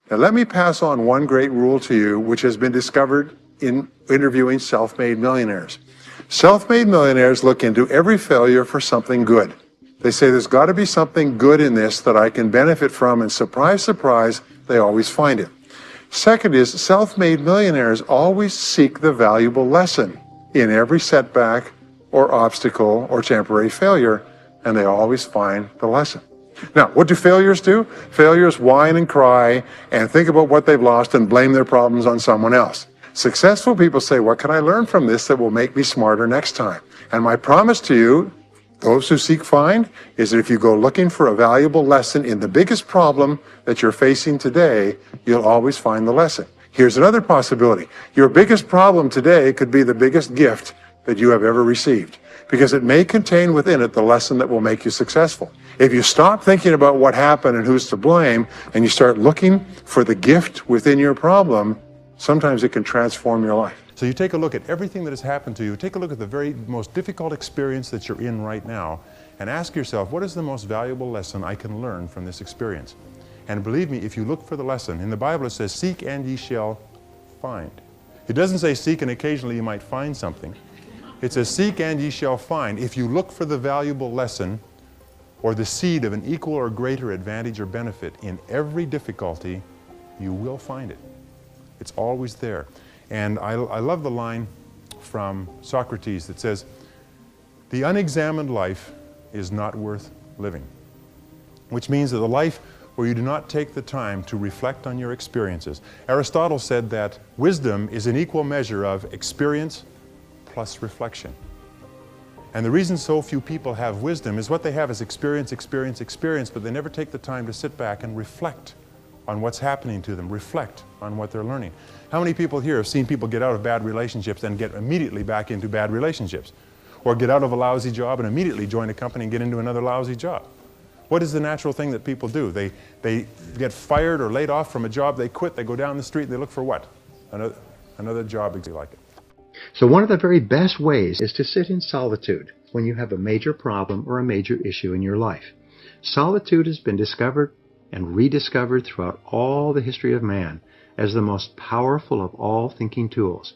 Now let me pass on one great rule to you, which has been discovered in interviewing self-made millionaires. Self-made millionaires look into every failure for something good. They say there's got to be something good in this that I can benefit from, and surprise, surprise, they always find it. Second is, self-made millionaires always seek the valuable lesson in every setback or obstacle or temporary failure, and they always find the lesson. Now, what do failures do? Failures whine and cry and think about what they've lost and blame their problems on someone else. Successful people say, what can I learn from this that will make me smarter next time? And my promise to you, those who seek find, is that if you go looking for a valuable lesson in the biggest problem that you're facing today, you'll always find the lesson. Here's another possibility. Your biggest problem today could be the biggest gift that you have ever received, because it may contain within it the lesson that will make you successful. If you stop thinking about what happened and who's to blame, and you start looking for the gift within your problem, sometimes it can transform your life. So you take a look at everything that has happened to you, take a look at the very most difficult experience that you're in right now, and ask yourself, what is the most valuable lesson I can learn from this experience? And believe me, if you look for the lesson, in the Bible it says, seek and ye shall find. It doesn't say seek and occasionally you might find something. It says seek and ye shall find. If you look for the valuable lesson or the seed of an equal or greater advantage or benefit in every difficulty, you will find it. It's always there. And I love the line from Socrates that says, the unexamined life is not worth living. Which means that the life where you do not take the time to reflect on your experiences. Aristotle said that wisdom is an equal measure of experience plus reflection. And the reason so few people have wisdom is what they have is experience, experience, experience, but they never take the time to sit back and reflect on what's happening to them, reflect on what they're learning. How many people here have seen people get out of bad relationships and get immediately back into bad relationships? Or get out of a lousy job and immediately join a company and get into another lousy job? What is the natural thing that people do? They get fired or laid off from a job, they quit, they go down the street, and they look for what? Another job exactly like it. So one of the very best ways is to sit in solitude when you have a major problem or a major issue in your life. Solitude has been discovered and rediscovered throughout all the history of man as the most powerful of all thinking tools.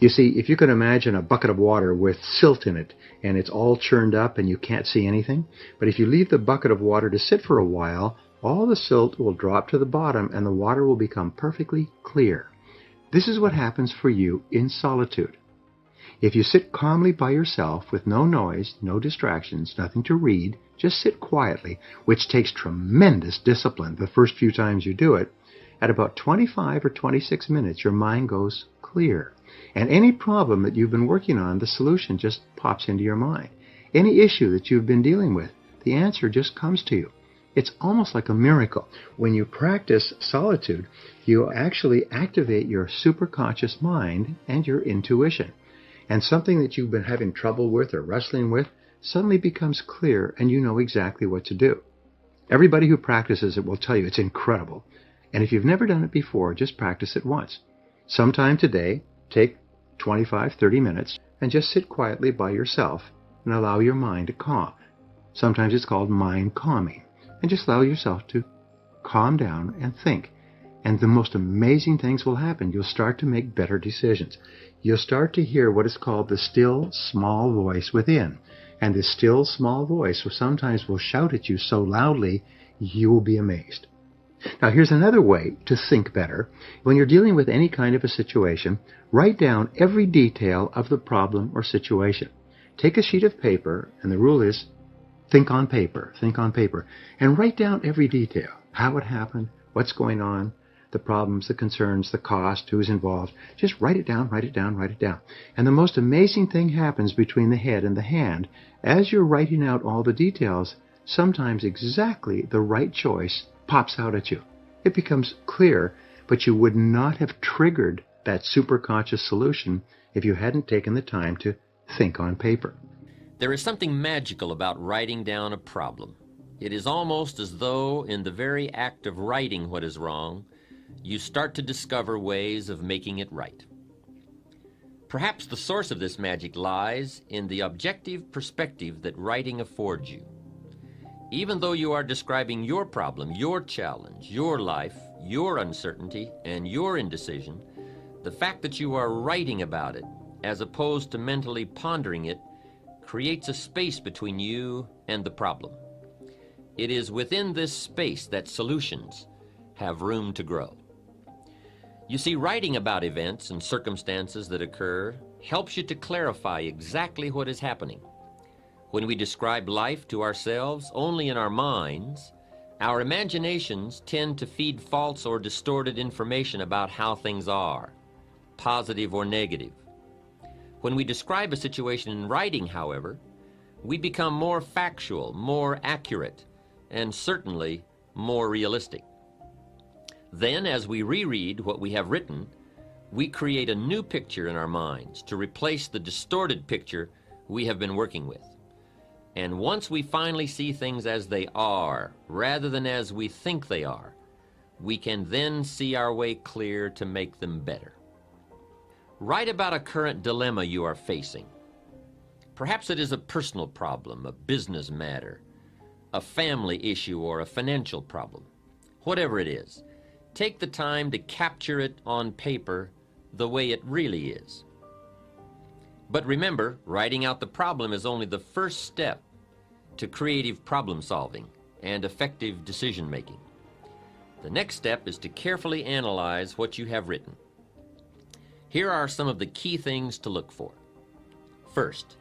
You see, if you can imagine a bucket of water with silt in it, and it's all churned up and you can't see anything, but if you leave the bucket of water to sit for a while, all the silt will drop to the bottom and the water will become perfectly clear. This is what happens for you in solitude. If you sit calmly by yourself with no noise, no distractions, nothing to read, just sit quietly, which takes tremendous discipline the first few times you do it, at about 25 or 26 minutes your mind goes clear. And any problem that you've been working on, the solution just pops into your mind. Any issue that you've been dealing with, the answer just comes to you. It's almost like a miracle. When you practice solitude, you actually activate your superconscious mind and your intuition. And something that you've been having trouble with or wrestling with suddenly becomes clear and you know exactly what to do. Everybody who practices it will tell you it's incredible. And if you've never done it before, just practice it once. Sometime today, take 25, 30 minutes and just sit quietly by yourself and allow your mind to calm. Sometimes it's called mind calming. And just allow yourself to calm down and think. And the most amazing things will happen. You'll start to make better decisions. You'll start to hear what is called the still small voice within. And this still small voice sometimes will shout at you so loudly, you will be amazed. Now here's another way to think better. When you're dealing with any kind of a situation, write down every detail of the problem or situation. Take a sheet of paper, and the rule is think on paper, and write down every detail. How it happened, what's going on, the problems, the concerns, the cost, who's involved. Just write it down. And the most amazing thing happens between the head and the hand. As you're writing out all the details, sometimes exactly the right choice pops out at you. It becomes clear, but you would not have triggered that superconscious solution if you hadn't taken the time to think on paper. There is something magical about writing down a problem. It is almost as though in the very act of writing what is wrong, you start to discover ways of making it right. Perhaps the source of this magic lies in the objective perspective that writing affords you. Even though you are describing your problem, your challenge, your life, your uncertainty, and your indecision, the fact that you are writing about it, as opposed to mentally pondering it, creates a space between you and the problem. It is within this space that solutions have room to grow. You see, writing about events and circumstances that occur helps you to clarify exactly what is happening. When we describe life to ourselves only in our minds, our imaginations tend to feed false or distorted information about how things are, positive or negative. When we describe a situation in writing, however, we become more factual, more accurate, and certainly more realistic. Then, as we reread what we have written, we create a new picture in our minds to replace the distorted picture we have been working with. And once we finally see things as they are, rather than as we think they are, we can then see our way clear to make them better. Write about a current dilemma you are facing. Perhaps it is a personal problem, a business matter, a family issue, or a financial problem. Whatever it is, take the time to capture it on paper the way it really is. But remember, writing out the problem is only the first step to creative problem solving and effective decision making. The next step is to carefully analyze what you have written. Here are some of the key things to look for. First,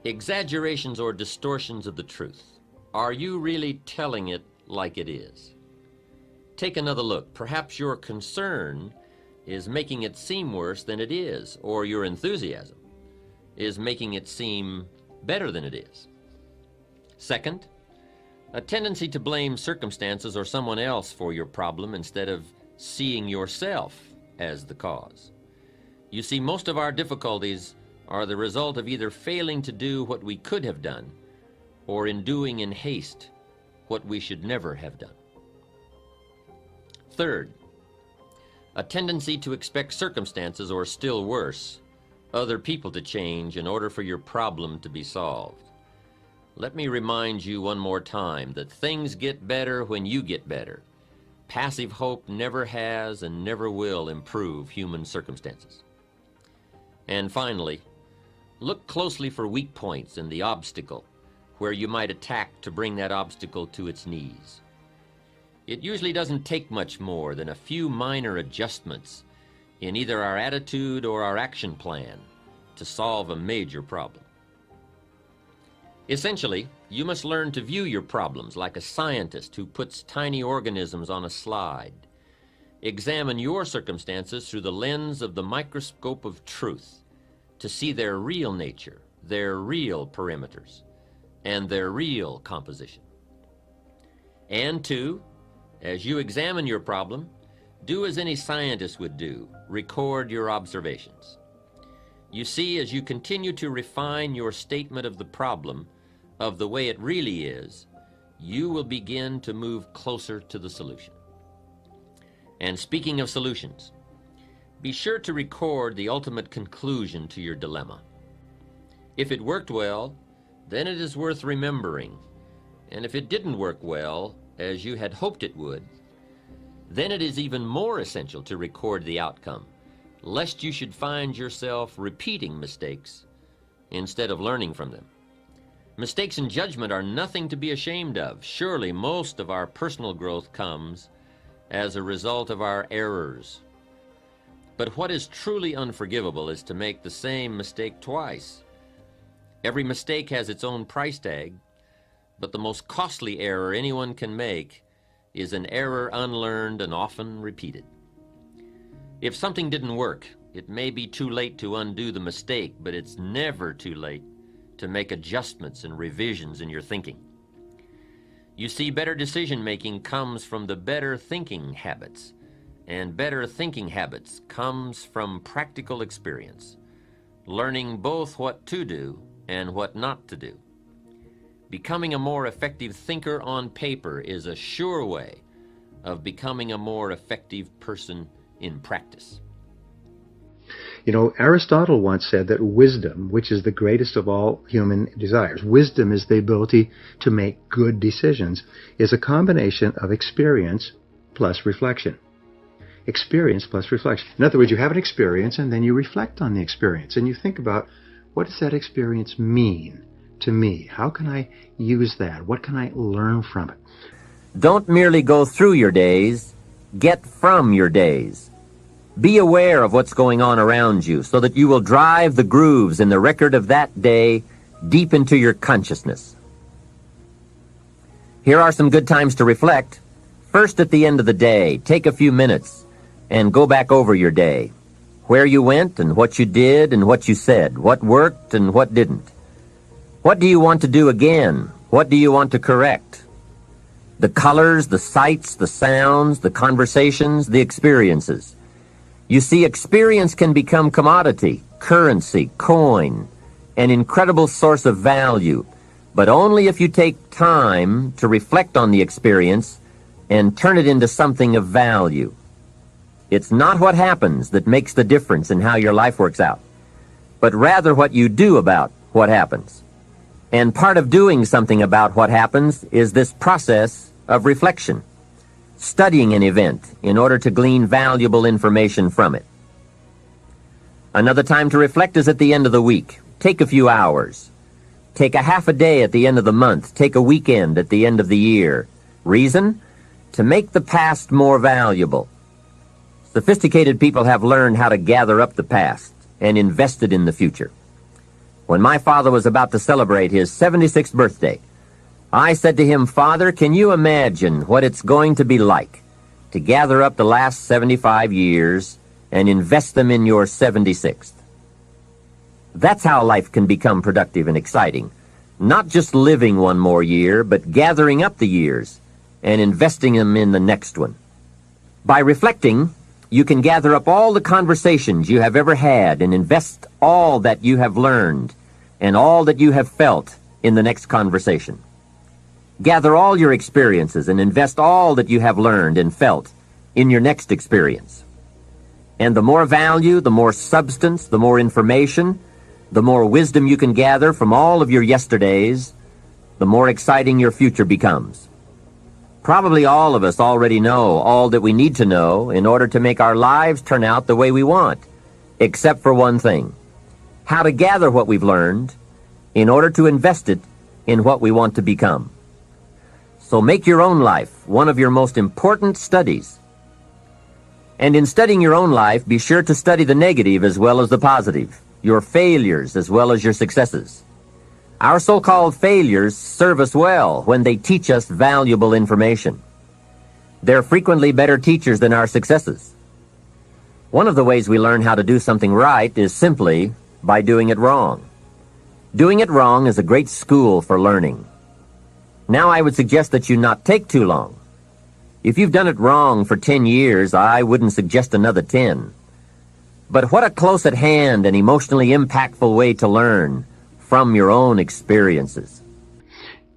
exaggerations or distortions of the truth. Are you really telling it like it is? Take another look. Perhaps your concern is making it seem worse than it is, or your enthusiasm is making it seem better than it is. Second, a tendency to blame circumstances or someone else for your problem instead of seeing yourself as the cause. You see, most of our difficulties are the result of either failing to do what we could have done or in doing in haste what we should never have done. Third, a tendency to expect circumstances, or still worse, other people to change in order for your problem to be solved. Let me remind you one more time that things get better when you get better. Passive hope never has and never will improve human circumstances. And finally, look closely for weak points in the obstacle where you might attack to bring that obstacle to its knees. It usually doesn't take much more than a few minor adjustments in either our attitude or our action plan to solve a major problem. Essentially, you must learn to view your problems like a scientist who puts tiny organisms on a slide. Examine your circumstances through the lens of the microscope of truth to see their real nature, their real perimeters, and their real composition. And two, as you examine your problem, do as any scientist would do, record your observations. You see, as you continue to refine your statement of the problem, of the way it really is, you will begin to move closer to the solution. And speaking of solutions, be sure to record the ultimate conclusion to your dilemma. If it worked well, then it is worth remembering. And if it didn't work well, as you had hoped it would, then it is even more essential to record the outcome, lest you should find yourself repeating mistakes instead of learning from them. Mistakes in judgment are nothing to be ashamed of. Surely most of our personal growth comes as a result of our errors. But what is truly unforgivable is to make the same mistake twice. Every mistake has its own price tag, but the most costly error anyone can make is an error unlearned and often repeated. If something didn't work, it may be too late to undo the mistake, but it's never too late to make adjustments and revisions in your thinking. You see, better decision-making comes from the better thinking habits, and better thinking habits comes from practical experience, learning both what to do and what not to do. Becoming a more effective thinker on paper is a sure way of becoming a more effective person in practice. You know, Aristotle once said that wisdom, which is the greatest of all human desires, wisdom is the ability to make good decisions, is a combination of experience plus reflection. Experience plus reflection. In other words, you have an experience and then you reflect on the experience and you think about, what does that experience mean to me? How can I use that? What can I learn from it? Don't merely go through your days, get from your days. Be aware of what's going on around you so that you will drive the grooves in the record of that day deep into your consciousness. Here are some good times to reflect. First, at the end of the day, take a few minutes and go back over your day. Where you went and what you did and what you said, what worked and what didn't. What do you want to do again? What do you want to correct? The colors, the sights, the sounds, the conversations, the experiences. You see, experience can become commodity, currency, coin, an incredible source of value, but only if you take time to reflect on the experience and turn it into something of value. It's not what happens that makes the difference in how your life works out, but rather what you do about what happens. And part of doing something about what happens is this process of reflection, studying an event in order to glean valuable information from it. Another time to reflect is at the end of the week. Take a few hours. Take a half a day at the end of the month. Take a weekend at the end of the year. Reason? To make the past more valuable. Sophisticated people have learned how to gather up the past and invest it in the future. When my father was about to celebrate his 76th birthday, I said to him, "Father, can you imagine what it's going to be like to gather up the last 75 years and invest them in your 76th?" That's how life can become productive and exciting. Not just living one more year, but gathering up the years and investing them in the next one. By reflecting, you can gather up all the conversations you have ever had and invest all that you have learned and all that you have felt in the next conversation. Gather all your experiences and invest all that you have learned and felt in your next experience. And the more value, the more substance, the more information, the more wisdom you can gather from all of your yesterdays, the more exciting your future becomes. Probably all of us already know all that we need to know in order to make our lives turn out the way we want, except for one thing: how to gather what we've learned in order to invest it in what we want to become. So make your own life one of your most important studies. And in studying your own life, be sure to study the negative as well as the positive, your failures as well as your successes. Our so-called failures serve us well when they teach us valuable information. They're frequently better teachers than our successes. One of the ways we learn how to do something right is simply by doing it wrong. Doing it wrong is a great school for learning. Now I would suggest that you not take too long. If you've done it wrong for 10 years, I wouldn't suggest another 10. But what a close at hand and emotionally impactful way to learn from your own experiences.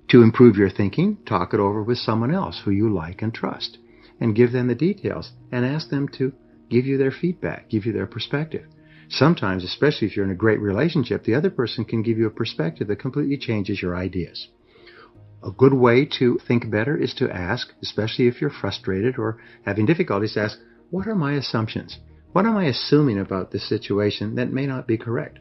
To improve your thinking, talk it over with someone else who you like and trust, and give them the details, and ask them to give you their feedback, give you their perspective. Sometimes, especially if you're in a great relationship, the other person can give you a perspective that completely changes your ideas. A good way to think better is to ask, especially if you're frustrated or having difficulties, ask, what are my assumptions? What am I assuming about this situation that may not be correct?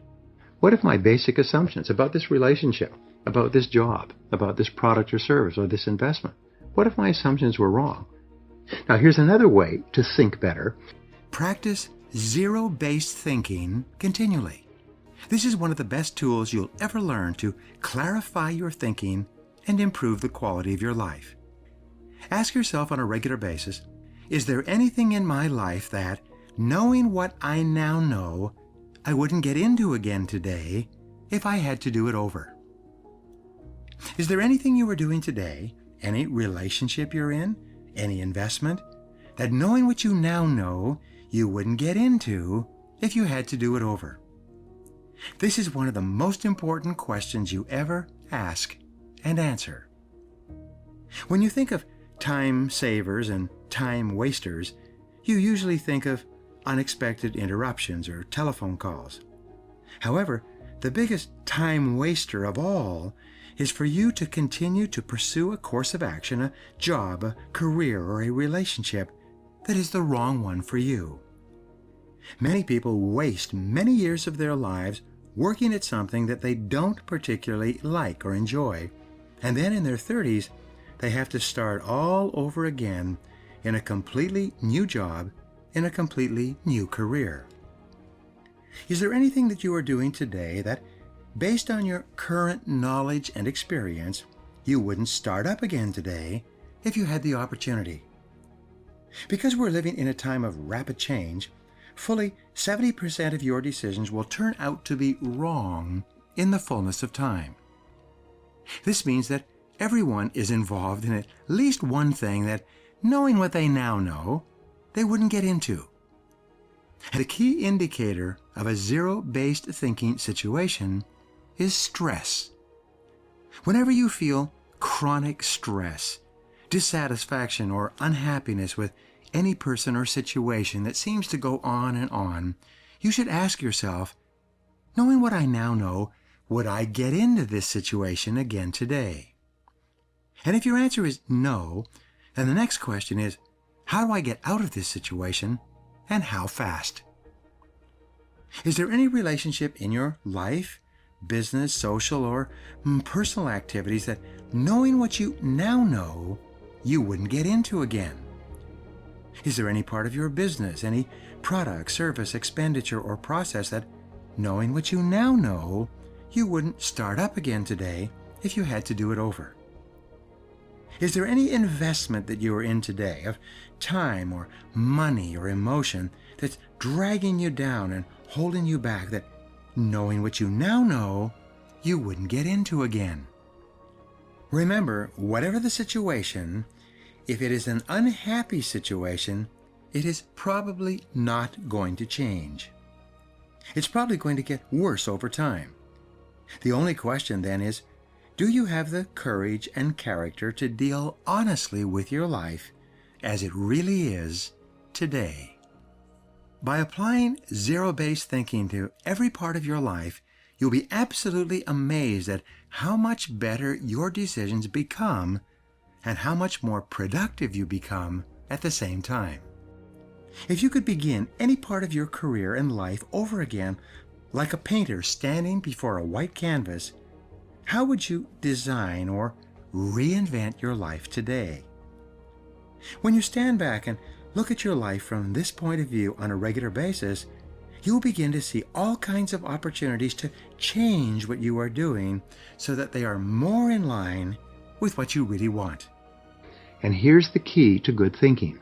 What if my basic assumptions about this relationship, about this job, about this product or service or this investment, what if my assumptions were wrong? Now here's another way to think better. Practice zero-based thinking continually. This is one of the best tools you'll ever learn to clarify your thinking and improve the quality of your life. Ask yourself on a regular basis, is there anything in my life that, knowing what I now know, I wouldn't get into again today if I had to do it over? Is there anything you are doing today, any relationship you're in, any investment, that knowing what you now know, you wouldn't get into if you had to do it over? This is one of the most important questions you ever ask and answer. When you think of time savers and time wasters, you usually think of unexpected interruptions or telephone calls. However, the biggest time waster of all is for you to continue to pursue a course of action, a job, a career, or a relationship that is the wrong one for you. Many people waste many years of their lives working at something that they don't particularly like or enjoy, and then in their 30s, they have to start all over again in a completely new job, in a completely new career. Is there anything that you are doing today that, based on your current knowledge and experience, you wouldn't start up again today if you had the opportunity? Because we're living in a time of rapid change, fully 70% of your decisions will turn out to be wrong in the fullness of time. This means that everyone is involved in at least one thing that, knowing what they now know, they wouldn't get into. And a key indicator of a zero-based thinking situation is stress. Whenever you feel chronic stress, dissatisfaction, or unhappiness with any person or situation that seems to go on and on, you should ask yourself, knowing what I now know, would I get into this situation again today? And if your answer is no, then the next question is, how do I get out of this situation, and how fast? Is there any relationship in your life, business, social, or personal activities that, knowing what you now know, you wouldn't get into again? Is there any part of your business, any product, service, expenditure, or process that, knowing what you now know, you wouldn't start up again today if you had to do it over? Is there any investment that you are in today of time or money or emotion that's dragging you down and holding you back that, knowing what you now know, you wouldn't get into again? Remember, whatever the situation, if it is an unhappy situation, it is probably not going to change. It's probably going to get worse over time. The only question then is, do you have the courage and character to deal honestly with your life as it really is today? By applying zero-based thinking to every part of your life, you'll be absolutely amazed at how much better your decisions become and how much more productive you become at the same time. If you could begin any part of your career and life over again, like a painter standing before a white canvas, how would you design or reinvent your life today? When you stand back and look at your life from this point of view on a regular basis, you'll begin to see all kinds of opportunities to change what you are doing so that they are more in line with what you really want. And here's the key to good thinking.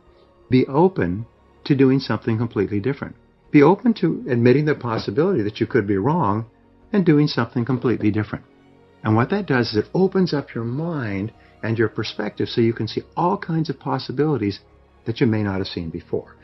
Be open to doing something completely different. Be open to admitting the possibility that you could be wrong and doing something completely different. And what that does is it opens up your mind and your perspective so you can see all kinds of possibilities that you may not have seen before.